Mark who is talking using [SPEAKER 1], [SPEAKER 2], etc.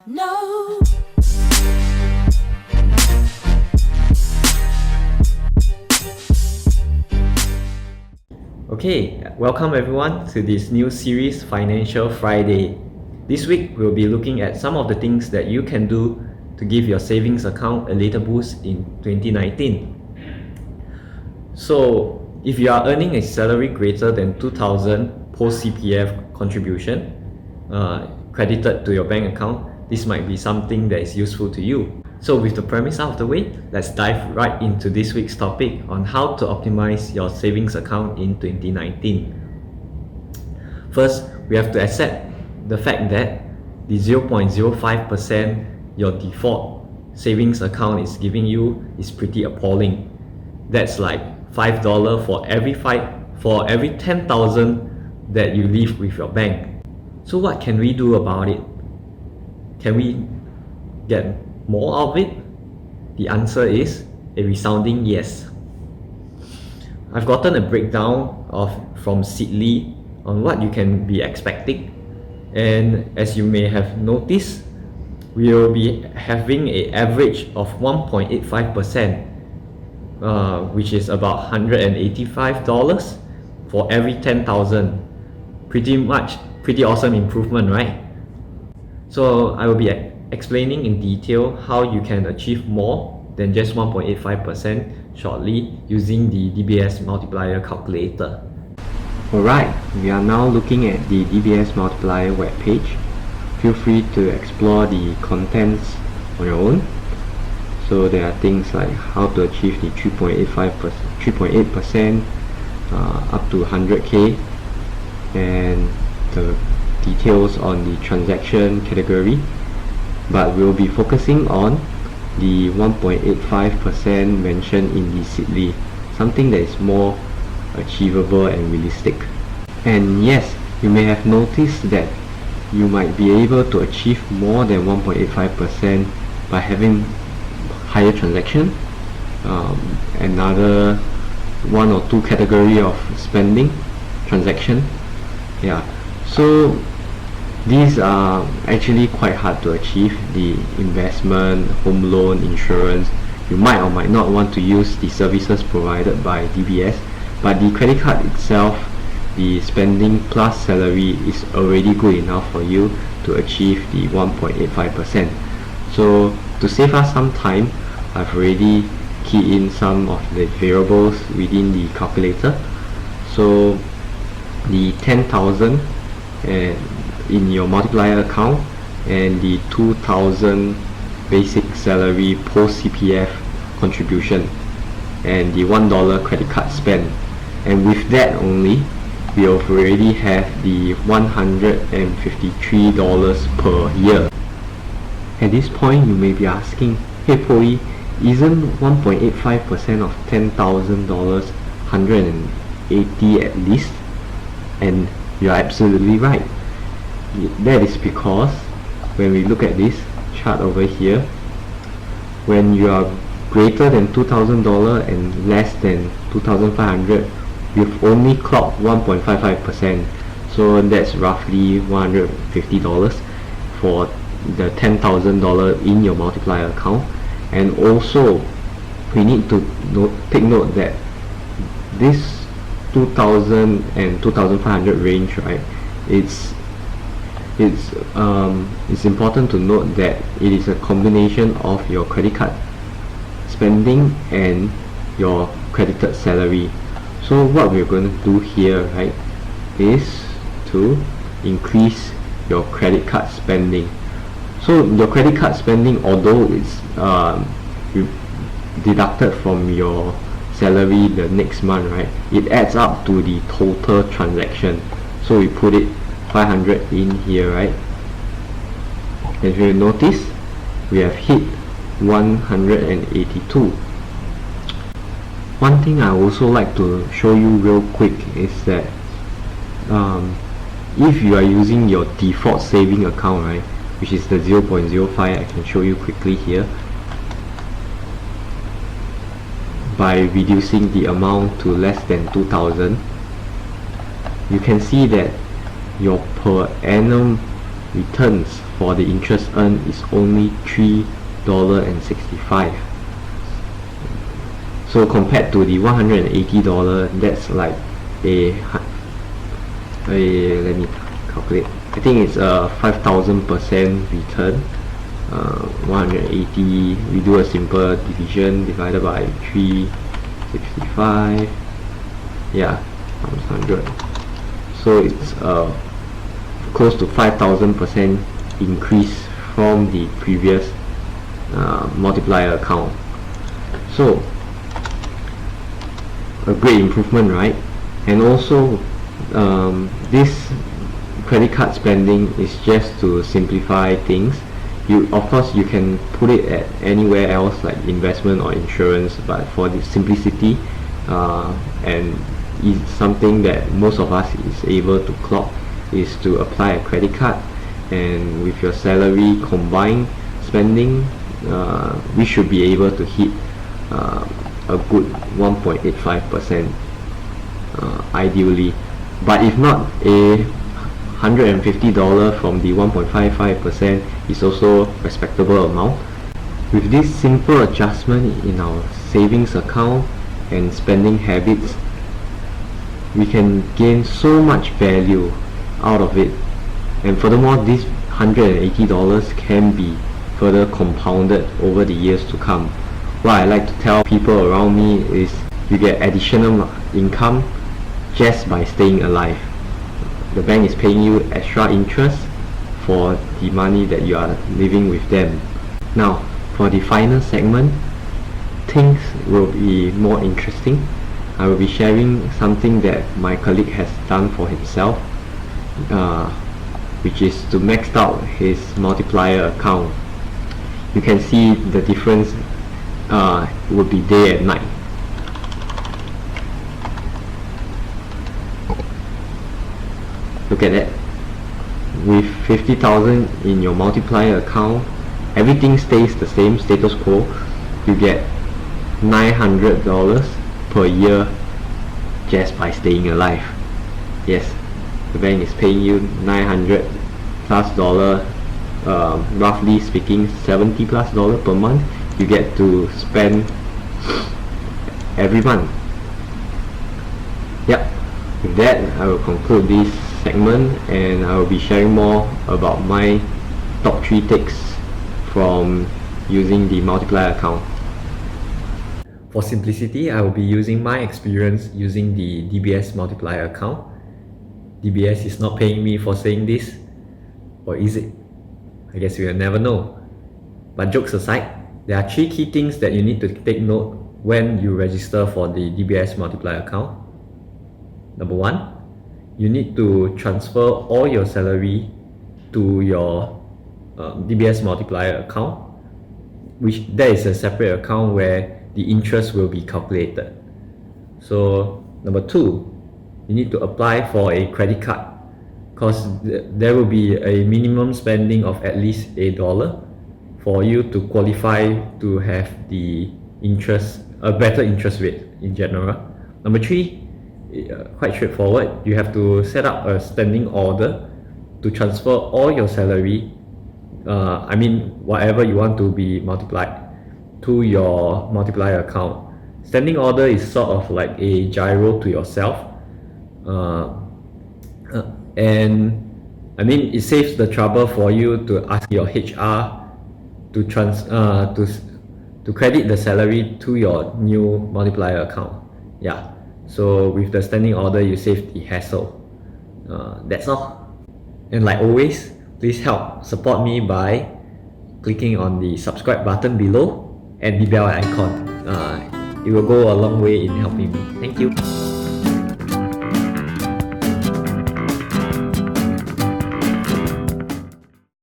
[SPEAKER 1] No.
[SPEAKER 2] Okay, welcome everyone to this new series, Financial Friday. This week, we'll be looking at some of the things that you can do to give your savings account a little boost in 2019. So, if you are earning a salary greater than 2,000 post CPF contribution credited to your bank account, this might be something that is useful to you. So with the premise out of the way, let's dive right into this week's topic on how to optimize your savings account in 2019. First, we have to accept the fact that the 0.05% your default savings account is giving you is pretty appalling. That's like $5 for every 10,000 that you leave with your bank. So what can we do about it? Can we get more of it? The answer is a resounding yes. I've gotten a breakdown from CheatSheet on what you can be expecting, and as you may have noticed, we will be having an average of 1.85%, which is about $185 for every 10,000. Pretty awesome improvement, right? So I will be explaining in detail how you can achieve more than just 1.85% shortly using the DBS Multiplier calculator.
[SPEAKER 3] Alright, we are now looking at the DBS Multiplier webpage. Feel free to explore the contents on your own. So there are things like how to achieve the 3.8% up to 100k, and the details on the transaction category, but we'll be focusing on the 1.85% mentioned in the CheatSheet, something that is more achievable and realistic. And yes, you may have noticed that you might be able to achieve more than 1.85% by having higher transaction, another one or two category of spending transaction. So these are actually quite hard to achieve. The investment, home loan, insurance, you might or might not want to use the services provided by DBS, but the credit card itself, the spending plus salary is already good enough for you to achieve the 1.85%. So to save us some time, I've already keyed in some of the variables within the calculator. So the 10,000 in your multiplier account and the 2,000 basic salary post CPF contribution and the $1 credit card spend, and with that only we already have the $153 per year. At this point you may be asking, hey Poi, isn't 1.85% of $10,000 180 at least? And you're absolutely right. That is because when we look at this chart over here, when you are greater than $2,000 and less than $2,500, you've only clocked 1.55%. So that's roughly $150 for the $10,000 in your multiplier account. And also we need to take note that this 2,000 and 2,500 range, right? It's important to note that it is a combination of your credit card spending and your credited salary. So what we're going to do here, right, is to increase your credit card spending. So your credit card spending, although it's deducted from your salary the next month, right, it adds up to the total transaction. So we put it 500 in here, right? If you notice, we have hit 182. One thing I also like to show you real quick is that if you are using your default saving account, right, which is the 0.05, I can show you quickly here. By reducing the amount to less than 2,000, you can see that your per annum returns for the interest earned is only $3.65. So compared to the $180, that's like a let me calculate. I think it's a 5,000% return. 180, we do a simple division divided by 365, yeah, times 100. So it's close to 5,000% increase from the previous multiplier account. So a great improvement, right? And also this credit card spending is just to simplify things. Of course you can put it at anywhere else like investment or insurance, but for the simplicity and is something that most of us is able to clock is to apply a credit card, and with your salary combined spending we should be able to hit a good 1.85% ideally. But if not, a $150 from the 1.55% is also respectable amount. With this simple adjustment in our savings account and spending habits, we can gain so much value out of it. And furthermore, this $180 can be further compounded over the years to come. What I like to tell people around me is you get additional income just by staying alive. The bank is paying you extra interest for the money that you are living with them. Now, for the final segment, things will be more interesting. I will be sharing something that my colleague has done for himself, which is to max out his multiplier account. You can see the difference would be day and night. Look at that. With 50,000 in your multiplier account, everything stays the same, status quo. You get $900 per year just by staying alive. Yes, the bank is paying you $900 plus dollar, roughly speaking $70 plus dollar per month. You get to spend every month. Yep, with that I will conclude this segment, and I will be sharing more about my top 3 takes from using the multiplier account.
[SPEAKER 2] For simplicity, I will be using my experience using the DBS Multiplier account. DBS is not paying me for saying this, or is it? I guess we will never know. But jokes aside, there are 3 key things that you need to take note when you register for the DBS Multiplier account. Number 1, you need to transfer all your salary to your DBS Multiplier account, which there is a separate account where the interest will be calculated. So number 2, you need to apply for a credit card, because there will be a minimum spending of at least $1 for you to qualify to have the interest, a better interest rate in general. Number 3, quite straightforward. You have to set up a standing order to transfer all your salary, whatever you want to be multiplied, to your multiplier account. Standing order is sort of like a gyro to yourself, and it saves the trouble for you to ask your HR to credit the salary to your new multiplier account. Yeah, so with the standing order you save the hassle. That's all. And like always, please help support me by clicking on the subscribe button below and the bell icon. It will go a long way in helping me. Thank you.